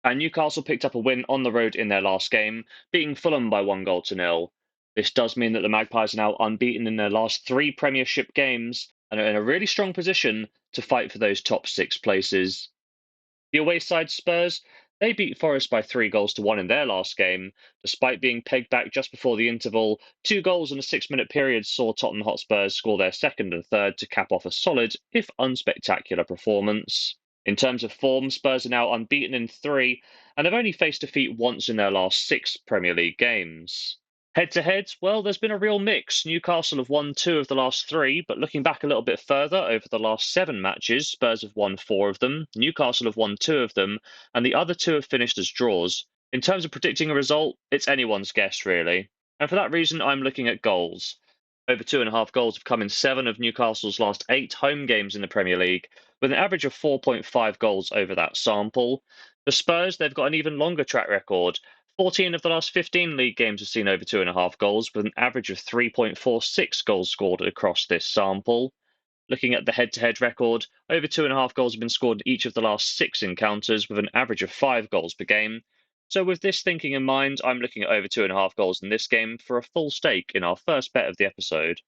And Newcastle picked up a win on the road in their last game, beating Fulham by 1-0. This does mean that the Magpies are now unbeaten in their last three Premiership games and are in a really strong position to fight for those top six places. The away side Spurs, they beat Forest by 3-1 in their last game. Despite being pegged back just before the interval, 2 goals in a 6-minute period saw Tottenham Hotspurs score their second and third to cap off a solid, if unspectacular, performance. In terms of form, Spurs are now unbeaten in three and have only faced defeat once in their last six Premier League games. Head to head, well, there's been a real mix. Newcastle have won two of the last three, but looking back a little bit further, over the last seven matches, Spurs have won four of them, Newcastle have won two of them, and the other two have finished as draws. In terms of predicting a result, it's anyone's guess, really. And for that reason, I'm looking at goals. Over 2.5 goals have come in seven of Newcastle's last eight home games in the Premier League, with an average of 4.5 goals over that sample. The Spurs, they've got an even longer track record. 14 of the last 15 league games have seen over 2.5 goals, with an average of 3.46 goals scored across this sample. Looking at the head to head record, over 2.5 goals have been scored in each of the last six encounters, with an average of 5 goals per game. So, with this thinking in mind, I'm looking at over 2.5 goals in this game for a full stake in our first bet of the episode.